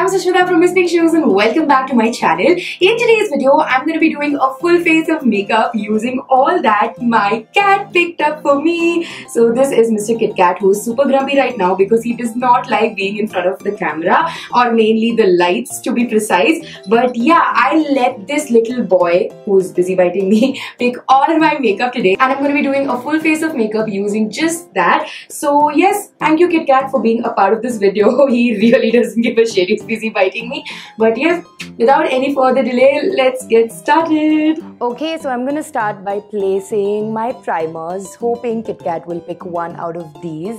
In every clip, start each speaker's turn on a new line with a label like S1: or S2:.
S1: I'm Sushmita from Mystic Shoes and welcome back to my channel. In today's video, I'm going to be doing a full face of makeup using all that my cat picked up for me. So this is Mr. Kit Kat, who is super grumpy right now because he does not like being in front of the camera, or mainly the lights to be precise. But yeah, I let this little boy who's busy biting me pick all my makeup today, and I'm going to be doing a full face of makeup using just that. So yes, thank you Kit Kat for being a part of this video. He really doesn't give a shit, he's busy biting me. But yes, without any further delay, let's get started. Okay, so I'm gonna start by placing my primers, hoping Kit Kat will pick one out of these.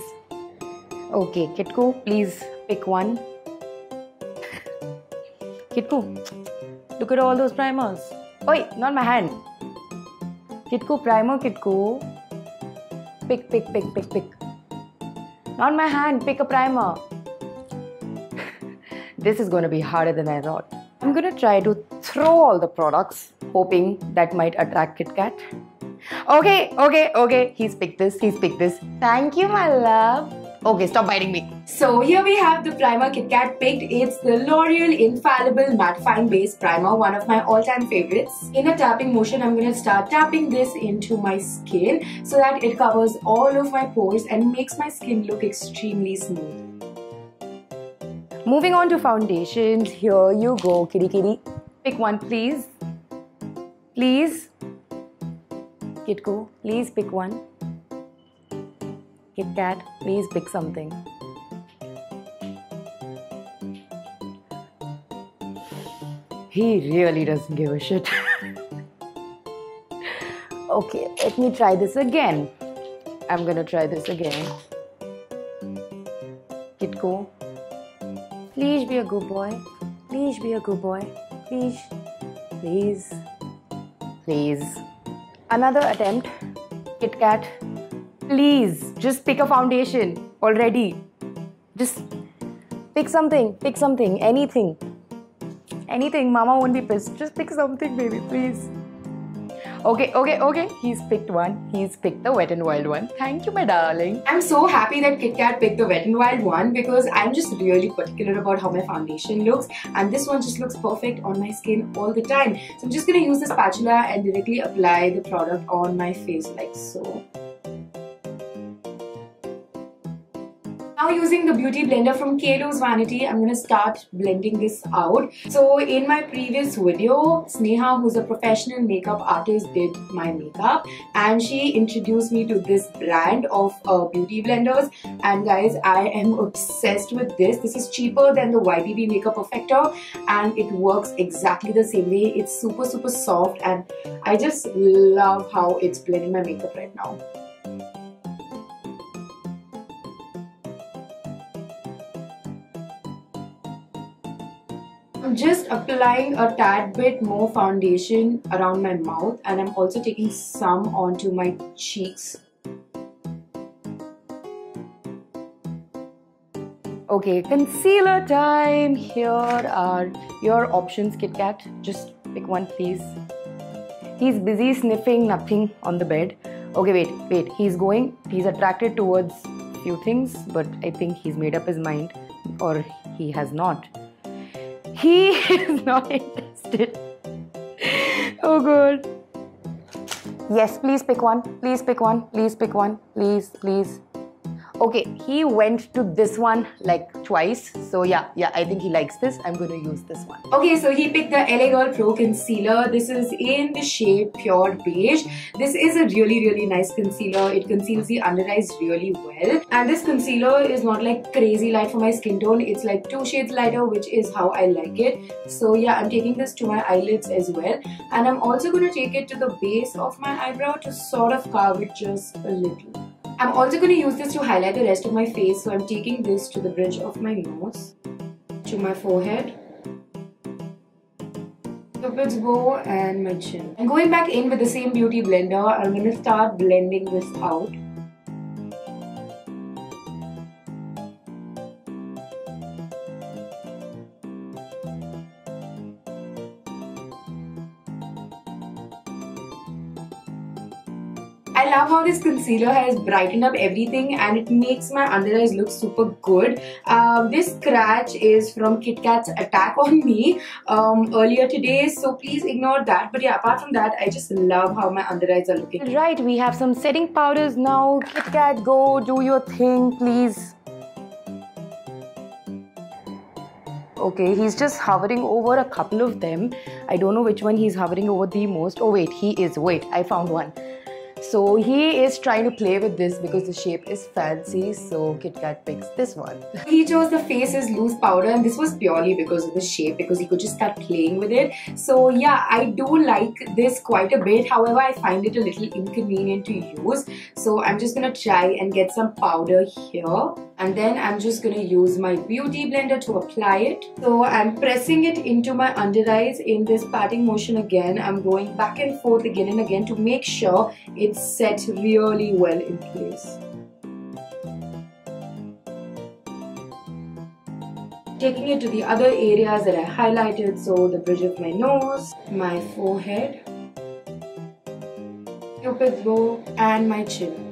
S1: Okay, Kitku, please pick one. Kitku, look at all those primers. Oi, not my hand. Kitku, primer, Kitku. Pick, pick, pick, pick, pick. Not my hand, pick a primer. This is going to be harder than I thought. I'm going to try to throw all the products, hoping that might attract Kit Kat. Okay. He's picked this. Thank you, my love. Okay, stop biting me. So here we have the primer Kit Kat picked. It's the L'Oreal Infallible Mattifying Base Primer, one of my all-time favorites. In a tapping motion, I'm going to start tapping this into my skin so that it covers all of my pores and makes my skin look extremely smooth. Moving on to foundations, here you go, kitty. Pick one, please. Please. Kitku, please pick one. Kit Kat, please pick something. He really doesn't give a shit. Okay, let me try this again. I'm gonna try this again. Kitku, please be a good boy. Please be a good boy. Please. Another attempt. Kit Kat, please just pick a foundation already. Just pick something, anything. Mama won't be pissed. Just pick something, baby, please. Okay. He's picked one. He's picked the Wet n Wild one. Thank you, my darling. I'm so happy that Kit Kat picked the Wet n Wild one because I'm just really particular about how my foundation looks, and this one just looks perfect on my skin all the time. So I'm just gonna use the spatula and directly apply the product on my face like so. Now using the beauty blender from Kalo's Vanity, I'm going to start blending this out. So in my previous video, Sneha, who's a professional makeup artist, did my makeup, and she introduced me to this brand of beauty blenders, and guys, I am obsessed with this. This is cheaper than the YBB Makeup Perfector and it works exactly the same way. It's super soft and I just love how it's blending my makeup right now. I'm just applying a tad bit more foundation around my mouth, and I'm also taking some onto my cheeks. Okay, concealer time. Here are your options, Kit Kat. Just pick one, please. He's busy sniffing nothing on the bed. Okay, wait. He's attracted towards few things, but I think he's made up his mind, or he has not. He is not interested. Oh god. Yes, please pick one. Please. Okay, he went to this one like twice. So yeah, I think he likes this. I'm going to use this one. Okay, so he picked the LA Girl Pro Concealer. This is in the shade Pure Beige. This is a really nice concealer. It conceals the under eyes really well. And this concealer is not like crazy light for my skin tone. It's like 2 shades lighter, which is how I like it. So yeah, I'm taking this to my eyelids as well. And I'm also going to take it to the base of my eyebrow to sort of carve it just a little. I'm also going to use this to highlight the rest of my face, so I'm taking this to the bridge of my nose, to my forehead, Cupid's bow and my chin. And going back in with the same beauty blender, I'm going to start blending this out. I love how this concealer has brightened up everything and it makes my under eyes look super good. This scratch is from Kit Kat's attack on me earlier today, so please ignore that. But yeah, apart from that, I just love how my under eyes are looking. Right, we have some setting powders now. Kit Kat, go do your thing, please. Okay, he's just hovering over a couple of them. I don't know which one he's hovering over the most. Oh wait, wait, I found one. So he is trying to play with this because the shape is fancy, so Kit Kat picks this one. He chose the Faces Loose powder, and this was purely because of the shape, because he could just start playing with it. So yeah, I do like this quite a bit. However, I find it a little inconvenient to use. So I'm just gonna try and get some powder here. And then I'm just going to use my beauty blender to apply it. So I'm pressing it into my under eyes in this patting motion again. I'm going back and forth again and again to make sure it's set really well in place. Taking it to the other areas that I highlighted, so the bridge of my nose, my forehead, cupid's bow, and my chin.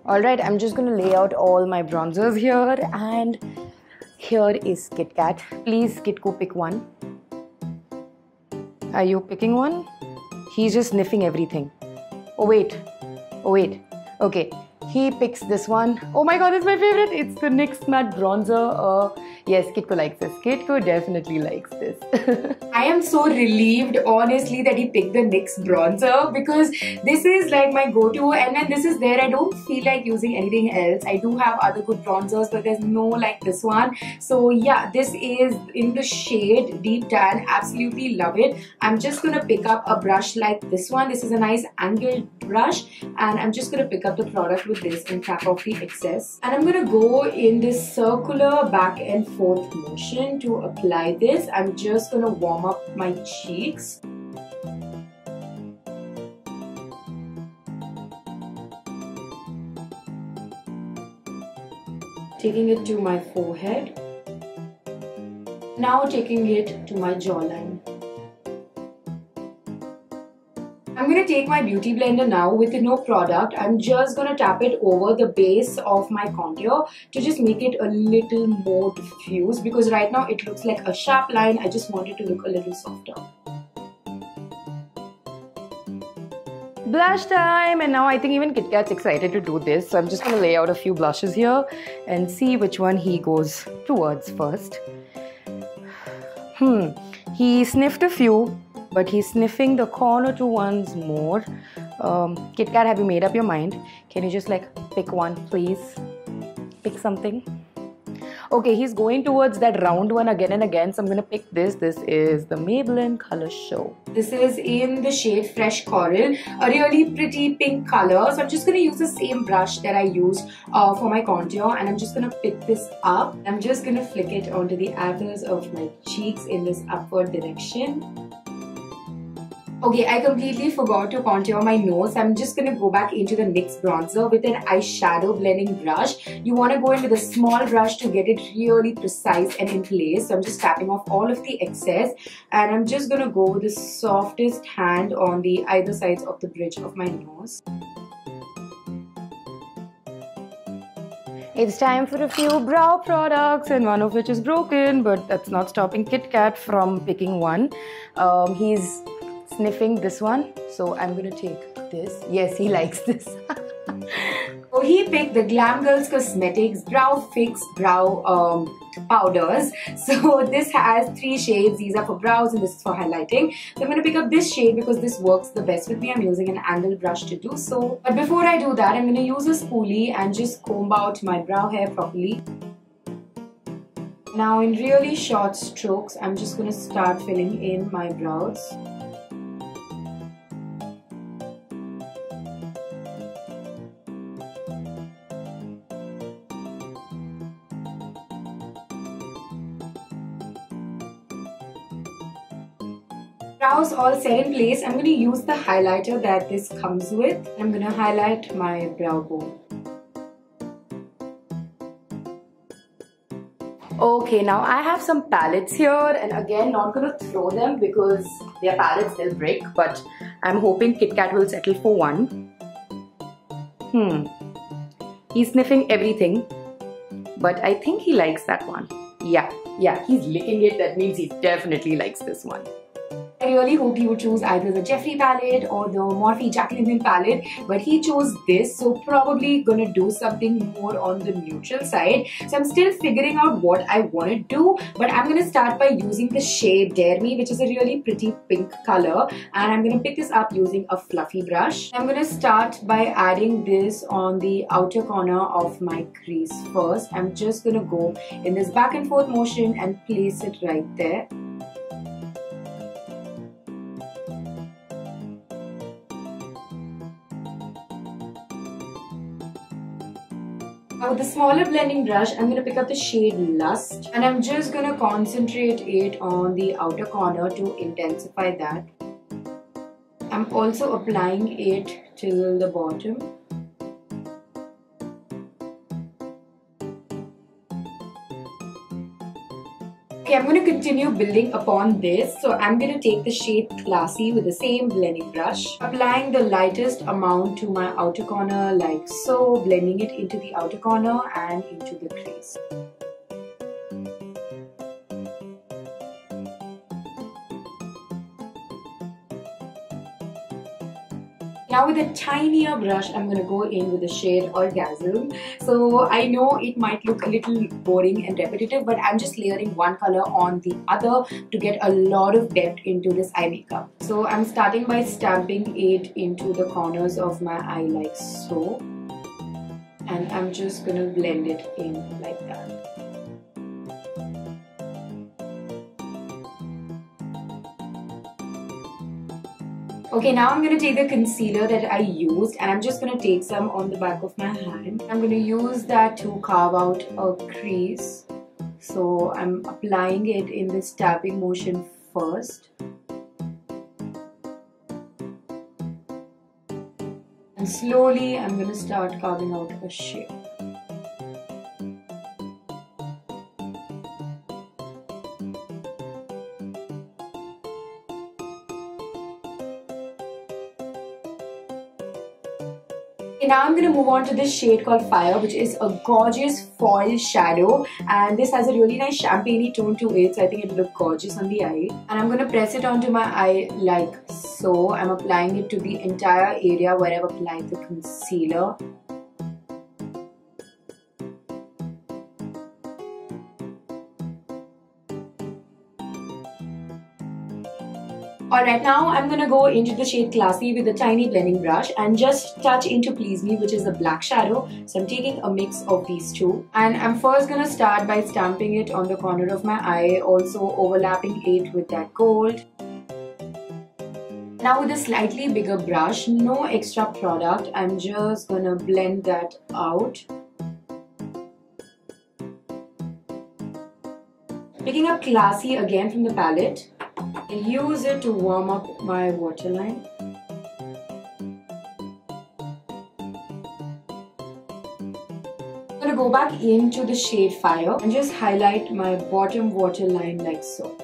S1: Alright, I'm just going to lay out all my bronzers here, and here is Kit Kat. Please, Kitko, pick one. Are you picking one? He's just sniffing everything. Oh wait. Okay, he picks this one. Oh my god, it's my favorite. It's the NYX Matte Bronzer. Yes, Kitko likes this. Kitko definitely likes this. I am so relieved, honestly, that he picked the NYX bronzer, because this is like my go-to, and when this is there, I don't feel like using anything else. I do have other good bronzers, but there's no like this one. So yeah, this is in the shade Deep Tan. Absolutely love it. I'm just gonna pick up a brush like this one. This is a nice angled brush, and I'm just gonna pick up the product with this and tap off the excess. And I'm gonna go in this circular back and forth motion to apply this. I'm just gonna warm up my cheeks. Taking it to my forehead. Now taking it to my jawline. I'm going to take my beauty blender now with no product. I'm just going to tap it over the base of my contour to just make it a little more diffuse, because right now it looks like a sharp line. I just want it to look a little softer. Blush time! And now I think even Kit Kat's excited to do this. So I'm just going to lay out a few blushes here and see which one he goes towards first. He sniffed a few, but he's sniffing the corner two ones more. Kit Kat, have you made up your mind? Can you just like pick one, please? Pick something. Okay, he's going towards that round one again and again, so I'm gonna pick this. This is the Maybelline Color Show. This is in the shade Fresh Coral, a really pretty pink color. So I'm just gonna use the same brush that I used for my contour, and I'm just gonna pick this up. I'm just gonna flick it onto the apples of my cheeks in this upward direction. Okay, I completely forgot to contour my nose. I'm just going to go back into the NYX bronzer with an eyeshadow blending brush. You want to go in with a small brush to get it really precise and in place. So I'm just tapping off all of the excess, and I'm just going to go with the softest hand on the either sides of the bridge of my nose. It's time for a few brow products, and one of which is broken, but that's not stopping Kit Kat from picking one. He's sniffing this one, so I'm gonna take this. Yes, he likes this. So he picked the Glam Girls Cosmetics Brow Fix Brow powders. So this has 3 shades. These are for brows and this is for highlighting. So I'm going to pick up this shade because this works the best with me. I'm using an angled brush to do so. But before I do that, I'm going to use a spoolie and just comb out my brow hair properly. Now in really short strokes, I'm just going to start filling in my brows. Brows all set in place, I'm going to use the highlighter that this comes with. I'm going to highlight my brow bone. Okay, now I have some palettes here, and again not going to throw them because they're palettes, they'll break, but I'm hoping Kit Kat will settle for one. He's sniffing everything, but I think he likes that one. Yeah, he's licking it. That means he definitely likes this one. I really hope he would choose either the Jeffree palette or the Morphe Jaclyn Hill palette, but he chose this, so probably gonna do something more on the neutral side. So I'm still figuring out what I want to do, but I'm gonna start by using the shade Dare Me, which is a really pretty pink color, and I'm gonna pick this up using a fluffy brush. I'm gonna start by adding this on the outer corner of my crease first. I'm just gonna go in this back and forth motion and place it right there. Now with the smaller blending brush, I'm going to pick up the shade Lust, and I'm just going to concentrate it on the outer corner to intensify that. I'm also applying it till the bottom. Okay, I'm going to continue building upon this. So I'm going to take the shade Classy with the same blending brush, applying the lightest amount to my outer corner like so, blending it into the outer corner and into the crease. Now with a tinier brush, I'm going to go in with the shade Orgasm. So I know it might look a little boring and repetitive, but I'm just layering one color on the other to get a lot of depth into this eye makeup. So I'm starting by stamping it into the corners of my eye like so. And I'm just going to blend it in like that. Okay, now I'm going to take the concealer that I used and I'm just going to take some on the back of my hand. I'm going to use that to carve out a crease. So I'm applying it in this tapping motion first. And slowly I'm going to start carving out a shape. Now I'm going to move on to this shade called Fire, which is a gorgeous foil shadow, and this has a really nice champagne-y tone to it, so I think it'll look gorgeous on the eye. And I'm going to press it onto my eye like so. I'm applying it to the entire area where I've applied the concealer. Alright, now I'm going to go into the shade Classy with a tiny blending brush and just touch into Please Me, which is a black shadow. So I'm taking a mix of these two. And I'm first going to start by stamping it on the corner of my eye, also overlapping it with that gold. Now with a slightly bigger brush, no extra product, I'm just going to blend that out. Picking up Classy again from the palette. And use it to warm up my waterline. I'm going to go back into the shade Fire and just highlight my bottom waterline like so.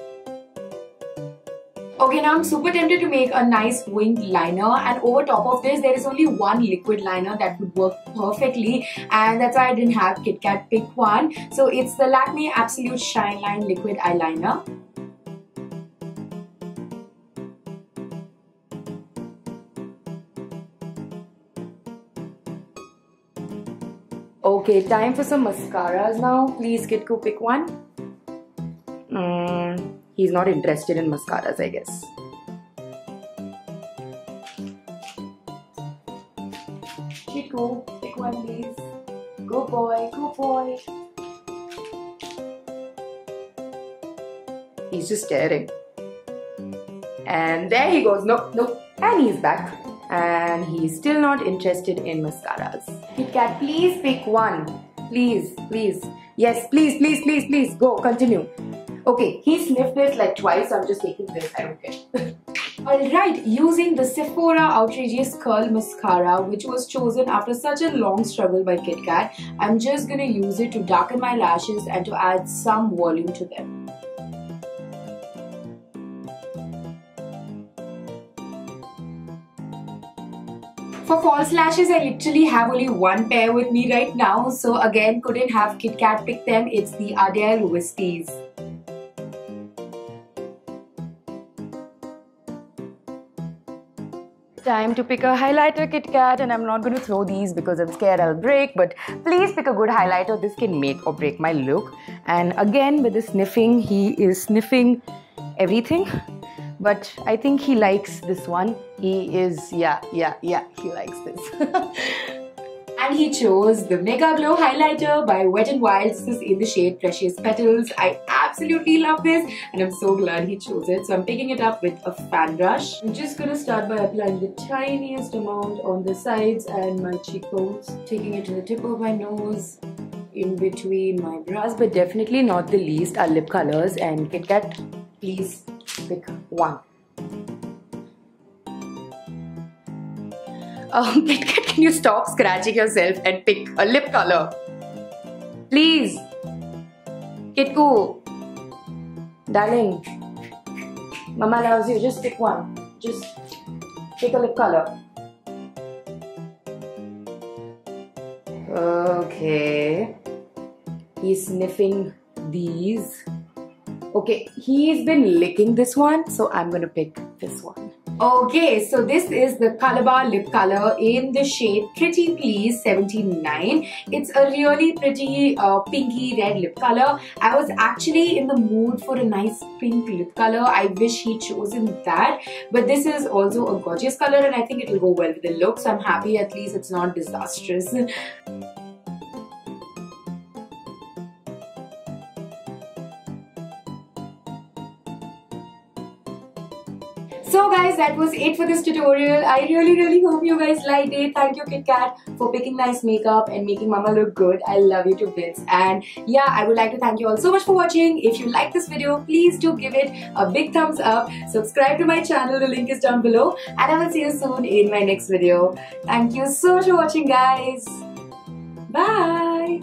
S1: Okay, now I'm super tempted to make a nice winged liner, and over top of this there is only one liquid liner that would work perfectly, and that's why I didn't have KitKat pick one. So it's the Lakme Absolute Shine Line Liquid Eyeliner. Okay, time for some mascaras now. Please, Kitku, pick one. He's not interested in mascaras, I guess. Kitku, pick one, please. Good boy, good boy. He's just staring. And there he goes. Nope, nope. And he's back. And he's still not interested in mascaras. KitKat, please pick one. Please, please. Yes, please, please, please, please. Go, continue. Okay, he sniffed this like twice, so I'm just taking this. I don't care. Alright, using the Sephora Outrageous Curl Mascara, which was chosen after such a long struggle by KitKat, I'm just gonna use it to darken my lashes and to add some volume to them. For false lashes, I literally have only one pair with me right now. So again, couldn't have Kit Kat pick them. It's the Ardell Wispies. Time to pick a highlighter, Kit Kat, and I'm not going to throw these because I'm scared I'll break, but please pick a good highlighter. This can make or break my look. And again, with the sniffing, he is sniffing everything, but I think he likes this one. He is, yeah, he likes this. And he chose the Mega Glow Highlighter by Wet n Wild. This is in the shade Precious Petals. I absolutely love this and I'm so glad he chose it. So I'm picking it up with a fan brush. I'm just gonna start by applying the tiniest amount on the sides and my cheekbones. Taking it to the tip of my nose, in between my brows, but definitely not the least are lip colors. And Kit Kat, please pick one. Kit Kat, can you stop scratching yourself and pick a lip color? Please. Kitku. Darling. Mama loves you. Just pick one. Just pick a lip color. Okay. He's sniffing these. Okay, he's been licking this one, so I'm gonna pick this one. Okay, so this is the Calabar lip color in the shade Pretty Please 79. It's a really pretty pinky red lip color. I was actually in the mood for a nice pink lip color. I wish he'd chosen that. But this is also a gorgeous color and I think it will go well with the look. So I'm happy at least it's not disastrous. So guys, that was it for this tutorial. I really hope you guys liked it. Thank you Kit Kat for picking nice makeup and making Mama look good. I love you to bits. And yeah, I would like to thank you all so much for watching. If you like this video, please do give it a big thumbs up. Subscribe to my channel, the link is down below. And I will see you soon in my next video. Thank you so much for watching guys. Bye.